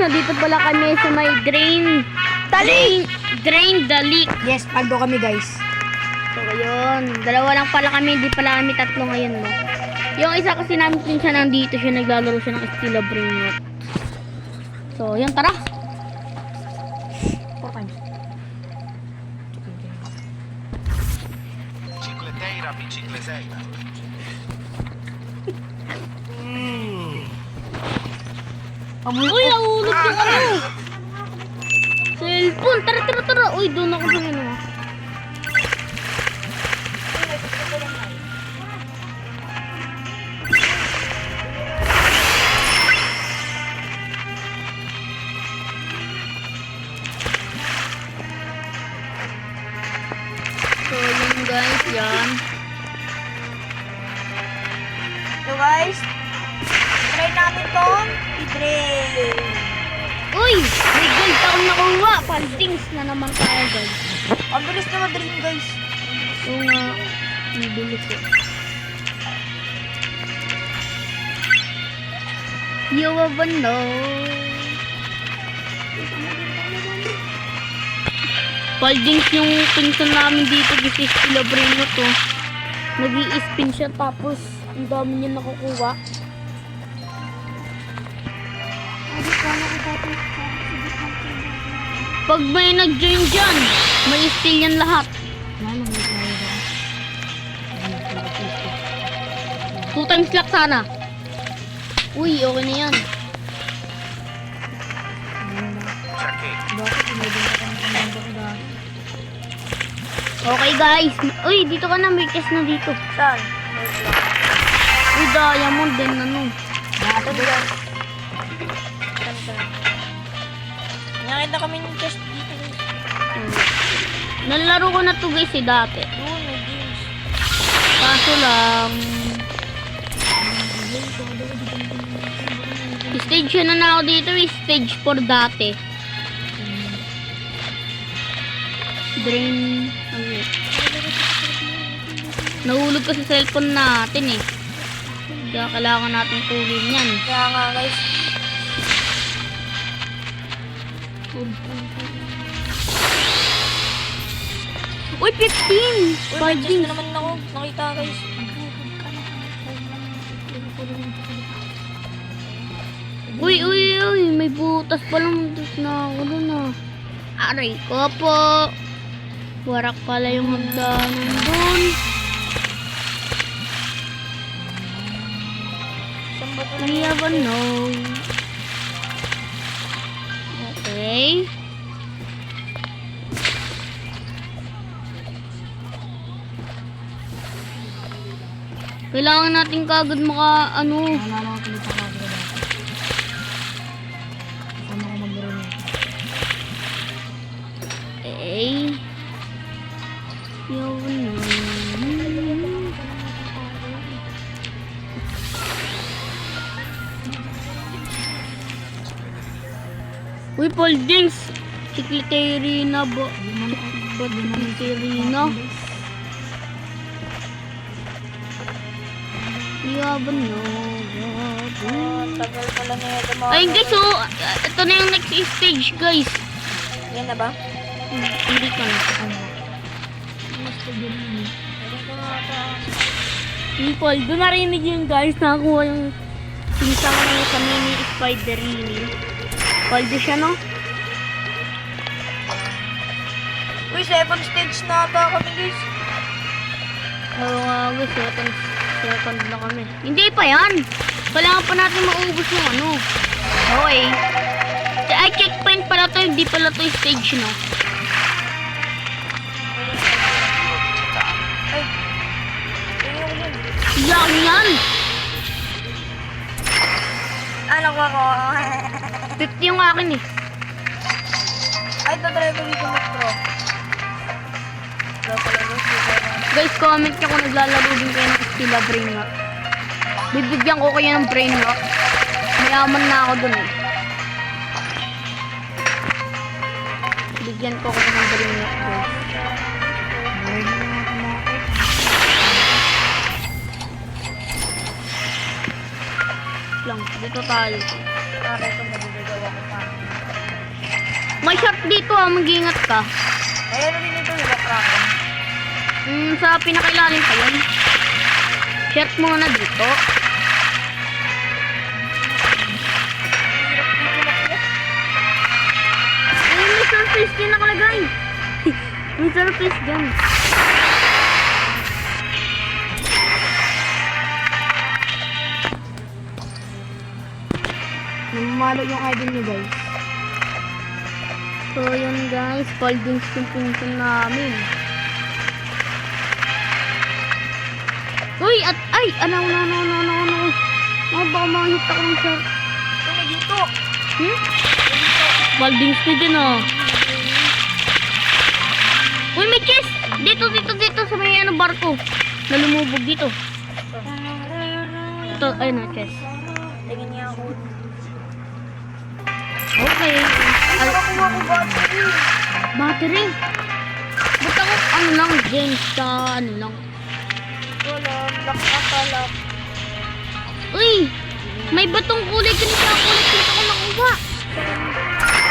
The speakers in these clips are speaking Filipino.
nandito pala kami sa may drain. Drain the leak. Yes, pando kami guys. So, ayun. Dalawa lang pala kami. Di pala kami tatlo ngayon, no? Yung isa kasi namin siya nandito. Siya naglalaro siya ng Steel of Brainrot. So, yun. Tara. 4 times. Bicicleteira, bicicleteira. Uy, nahulog yung ano. Cellphone. Tara. Uy, doon ako sa ano. So, yun guys, yan. So guys, try namin tong i-drain. Uy! May gold taon nakuha! Paldings na naman tayo guys. Ang bilis na mag-drain guys. Oo nga. Ang bilis eh. You will know. Paldings yung pinsan namin dito. This is Ilabrino to. Nag-i-spin siya tapos ang dami niya nakukuha. Pag may nag-join dyan, may steal yan lahat. 2 times luck sana. Uy, okay na yan. Okay guys. Uy, dito ka na. May chest na dito. Saan? Uy, diamond din ano. Ito guys. Nakita kami ng chest dito guys. Nalaro ko na to guys eh dati. Doon, may games. Kaso lang, stage na ako dito eh. Stage 4 dati. Drain. Nahulog ka sa cellphone natin eh. Kaya kailangan natin tulin yan. Kaya nga guys. Uy, 15! Uy, may chest Paldings. na naman ako. Nakita guys. Uy, may butas pa lang na ako dun ah. Aray ko po. Warak pala yung hagdanan dun. Saan ba ito? I never know. Okay. Kailangan natin kagad maka ano. Nalala ko kulit ako dati. Kasama ko maglaro nito. Okay. Yun. Uy, Paldings! Secretary ba? Ba't secretary na? Yaban no. Tagal pala na ito mga Ayun guys, oh, ito na yung next stage guys. Yan na ba? Hindi ka na. Hindi ko nga ito. Yung Paul, doon narinig yun guys. Nakakuha yung pinsa ko na sa mini spiderini. Paul, di siya no? Uy, 7 stage na ata kami guys. Oo nga guys, second na kami. Hindi pa yan. Kailangan pa natin maubos yung ano. Okay. Ay, checkpoint pala to. Hindi pala to yung stage no. Ay. Ayun yun. Yan! Ano ko ako? 50 yung akin eh. Ay, tatry ko dito mag-pro. Pro pala guys. Guys, comment nyo kung naglalaro din kayo ng Steel of Brainrot. Bibigyan ko kayo ng Brainrot. Mayaman na ako dun eh. Bigyan ko kayo ng Brainrot guys. lang. Dito tayo. Para ito magagawa ko pa. May shot dito ah, mag-ingat ka. Ay, ano din ito, diba, Kraken? Sa pinakailalim pa yun. Shot muna dito. Hirap dito na pala. Ay, may surface din nakalagay. May surface dyan. Namamalo yung idol niyo, guys. So, yun guys. Foldings yung pinsan namin. Uy! Ay! Ano? Baka makahit ako ng shot. Ito, may ginto. Foldings na din oh. Uy! May chest! Dito sa may ano barko. Na lumubog dito. Ito, ayun na chest. Tingin niya ako. Okay. Ay, nakakuha ko battery. Battery. Ba't ako ano lang, James sa ano lang. Wala, black pala. Uy! May batong kulay ganito ako nakuha.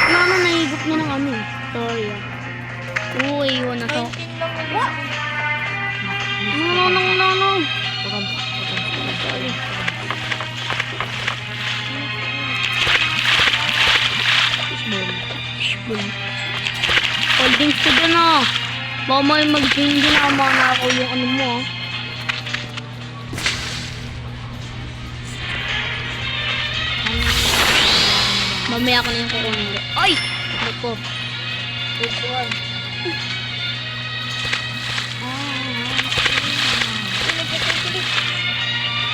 Ano, nahigop niya ng ano. Sorry ah. Uy, iwan na to. 19 lang yung battery. No. Sorry. Holdings ko dun ah. Baka may mag-change na mana ako yung ano mo ah. Mamaya ko na yung kukunin. Ay! Ano po?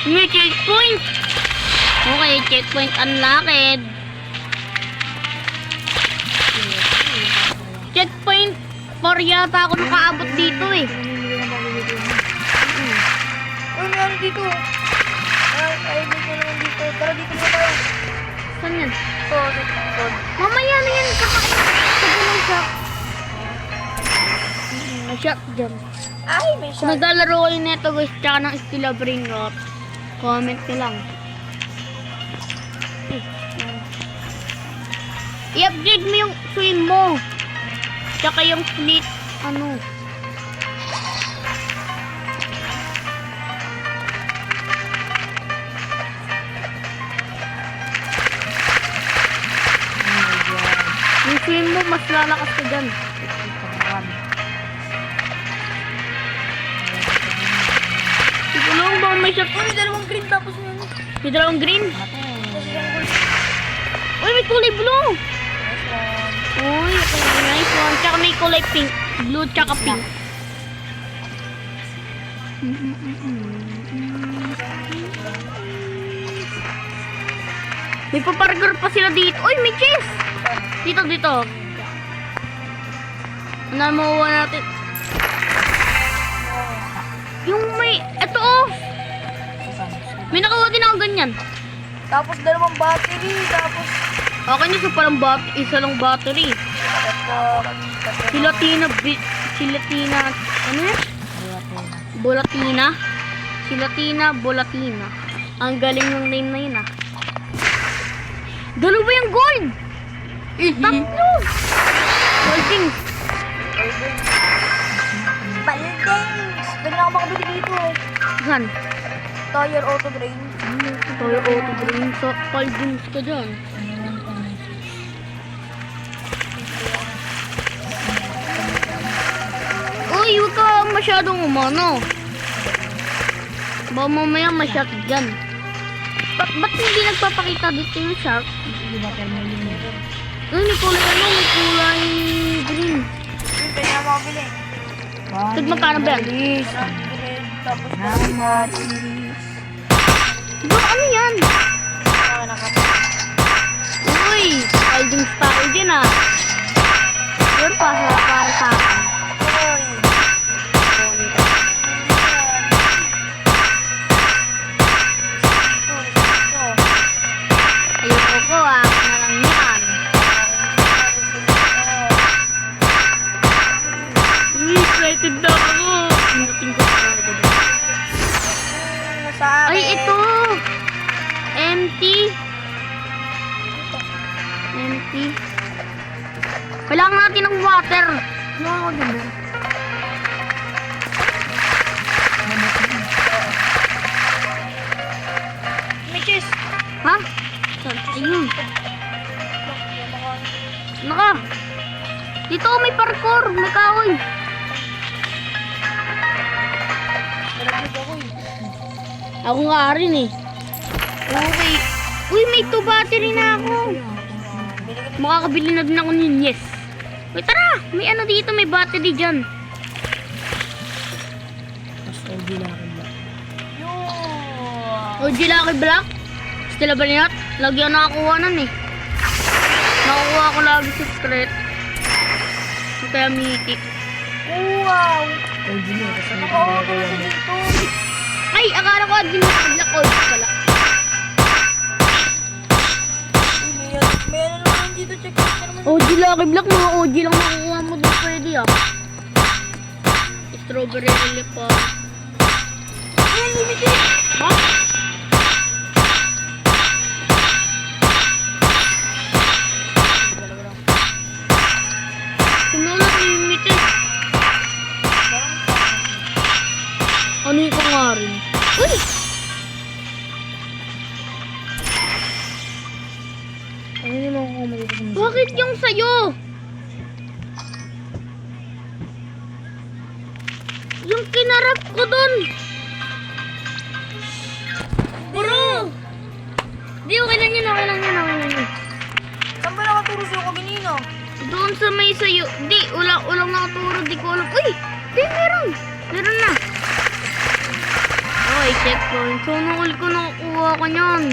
May checkpoint! Okay, checkpoint unlocked. Checkpoint 4 yata ako nakaabot dito eh. Uy, may ano dito. Ay, dito naman dito. Tara, dito na tayo. Saan yan? Ito. Mamaya na yan. Sabi ng shop. May shop dyan. Ay, may Kung shot. naglalaro kayo neto guys, tsaka ng Stila Brain Rot, comment nyo lang. I-upgrade mo yung swim mo. Tsaka yung split, ano. Yung swim mo, mas lalakas ka dyan. Siguro ba may shot? Uy, may dalawang green tapos na yun. May dalawang green? Tapos isang gold. Uy, may kulay blue! Nice one. Uy, okay, nice one. Tsaka may kulay pink. Blue tsaka pink. May papargar pa sila dito. Uy, may chest! Dito. Ano mauwa natin? Yung may, eto oh! May nakawa din ako ganyan. Tapos dalawang battery. Tapos Okay na sa parang isa lang battery. Silatina, ano yan? Bolatina. Ang galing ng name na yun ah. Dalawa yung gold! Tatlo! Goldings! Baldings! Pwede na ako makabili dito. Saan? Tire auto drain. Toyo auto drain. So, goldings ka dyan. Uy, huwag ka masyadong umano. Baka mamaya ma-shot dyan. Ba't hindi nagpapakita dito yung shark? Uy, may kulay green. Pwede na makabili. Tig magkano ba yan? Tapos battery. Bro, ano yan? Uy, holding style din ah. Yun pa, para sa akin. Ayoko ko ah, na lang yan. Uy, excited na ako. Pinutin ko pa agad. Ay, ito! See? Kailangan natin ng water. Ano ako dun? May chest. Ha? Ayun. Naka. Dito may parkour. May kahoy. Nalaglag ako eh. Ako nga rin eh. Okay. Uy, may 2 battery na ako. Makakabili na din ako niyan. Yes. Uy, tara. May ano dito. May battery dyan. OG Lucky Block. Stila ba niya? Lagi ako nakakuha nun eh. Nakukuha ko lagi sa secret. Kaya mythic. Wow! Ano Naka-auto na dito. Ay, akala ko OG Lucky Block. OG pala. Uy, may ano naman dito. Check ka naman. OG Lucky Block. Mga OG lang makukuha mo doon pwede ah. Strawberry relief pa. Ay, limited. Ha? Sinulat limited. Ano yung pangarin? Uy! Ano naman ako magiging Bakit yung sayo? Yung kinarap ko dun. Bro! Di, okay lang yun, okay lang yun, okay lang yun. Saan ba nakaturo sa'yo kanina? Doon sa may sayo. Di, ulang nakaturo, di ko alam. Uy! Di, meron! Meron na. Okay, checkpoint. So, nukul ko nakukuha ko niyan.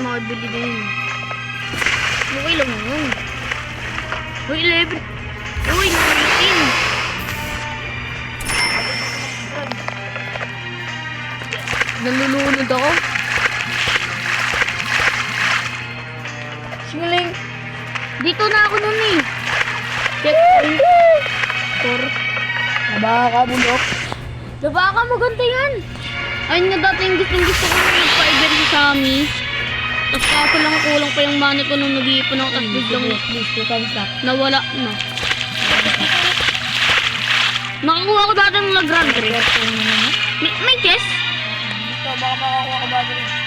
Makabili din. Okay lang yun. Uy, 11. Uy, 19. Nalulunod ako. Singaling. Dito na ako nun eh. Checkpoint. Nabakabulok. Diba ka maganda yan? Ayun nga dati yung gusto ko nagpa-event si Sammy. Tapos kaso lang kulang pa yung money ko nung nag-iipon ako. Tapos biglang nawala na. Nakakuha ko dati ng Grand Prix. May chest? Ito, baka makakuha ka ba dito?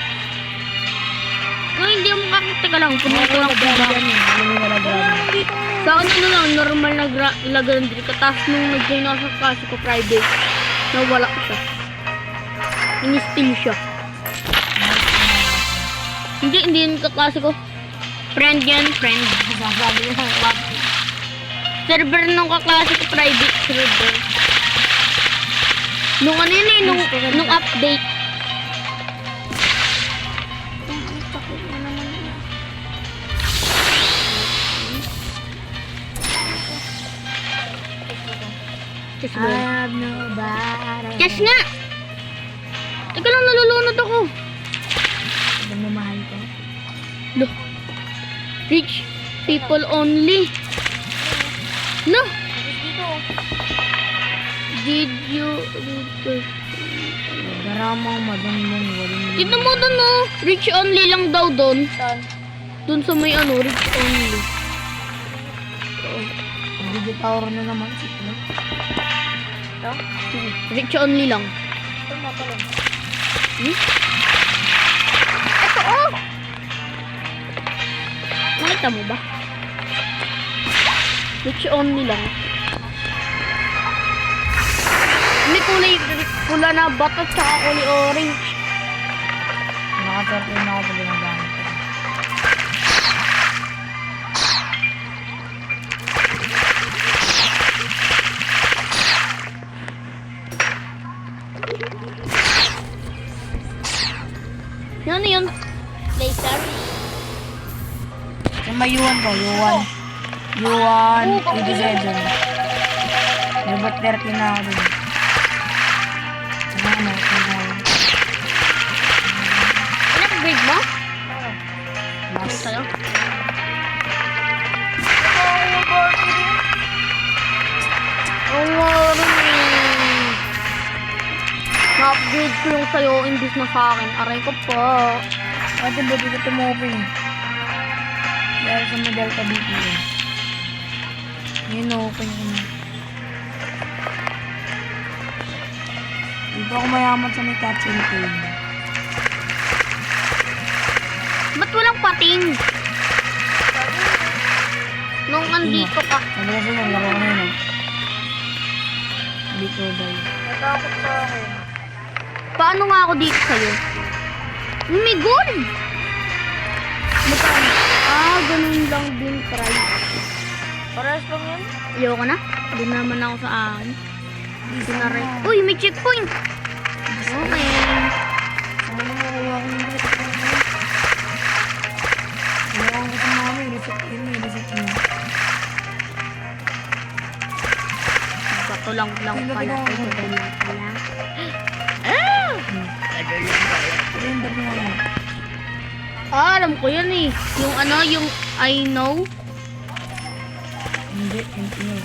Kung hindi mo makakita ka lang, puno ko lang kung ba. Wala naman dito. Sa akin ano lang, normal na Grand Prix. Tapos nung nag-join ako sa klase ko private, nawala ko siya. In-steal siya. Hindi yun kaklase ko. Friend yan, friend. Sasabi niya sa klase. Server nung kaklase ko, private server. Nung ano yun eh, nung update. Yes, I have nobody. yes nga! Teka lang, nalulunod ako. Namamahal ko. Look. Rich people only. No. Dito. Did you read the... Garamang madamong walang Dito mo doon no. Rich only lang daw doon. Saan? Doon sa may ano, rich only. Digitower na naman. Ito? Rich only lang. Ito matalang. Ito oh! Nakita mo ba? Rich only lang. May kulay pula na bato tsaka kulay orange. Nakasarap na ako pag ginagamit ko. Ano yun? Laser? Yung may U1 ko, U1. U1, 87. Dapat 30 na ako dun. Ano, In-upgrade mo? Ano mas. sa'yo? Oo nga rin eh. Na-upgrade ko yung sa'yo, imbis na sa akin. Aray ko po. Kasi buti ko tumopen eh. Dahil sa model ka dito eh. Yun, open ko na. Dito ako mayaman sa may catch and play. Ba't walang pating? Nung andito ka. Sabi kasi nung laro ko na yun. Dito daw. Natakot sa akin. Paano nga ako dito sa'yo? May gold! Magkano? Ganun lang din try. Parehas lang yan. Ayoko na. Doon naman ako sa akin. Dito na rin. Uy, may checkpoint! Okay. Ano mo kuha ko ng reset ko na yun? Wala akong kasama kami. Reset yun eh. Reset mo. Bato lang pala. Ito lang pala. Pero yung dami nga yun. Alam ko yun eh. Yung ano, yung I know. Hindi. Hindi.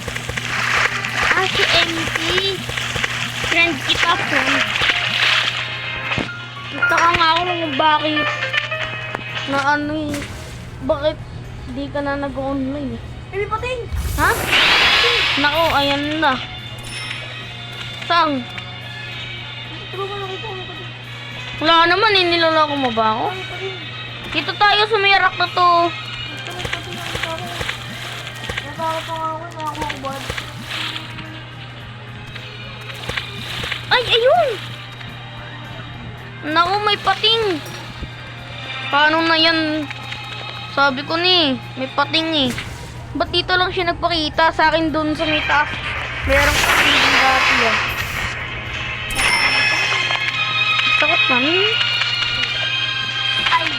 Si MP. Friend kita po. Nagtaka nga ako kung bakit na ano eh. Bakit di ka na nag-online eh? Hindi pating! Ha? Nako, ayan na. Saan? Pero ba nakita mo pating? Wala naman eh, niloloko mo ba ako? Ay, pating! Dito tayo sa may rock na to. Ito may pating ang ito ako. Natakot pa nga ako, nakakuha ko ba? Ay, ayun! Naku, may pating. Paano na yan? Sabi ko ni, may pating eh. Ba't dito lang siya nagpakita? Sa akin dun sa may taas. Merong pating dati ah. Takot man. Ay!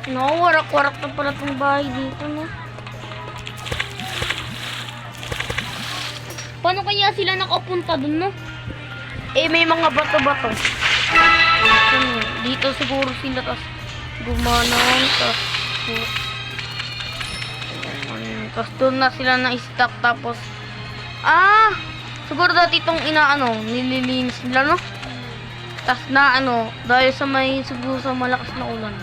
No, warak-warak na pala itong bahay dito, no? Paano kaya sila nakapunta dun, no? Eh, may mga bato-bato. Dito siguro sila, tas gumanon, tas doon na sila na-stack, tapos siguro dati itong inaano, nililinis nila, no? Tas na ano, dahil sa may siguro sa malakas na ulan.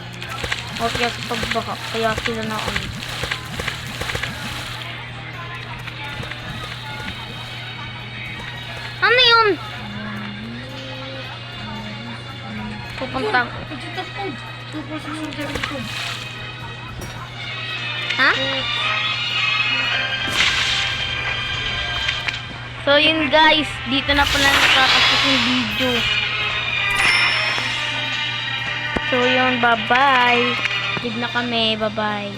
O kaya sa pagbaka, kaya sila na ano. Ano yun? Pupunta. Ha? So yun guys, dito na pala nakakapos yung video. So yun, bye-bye. Big na kami, bye-bye.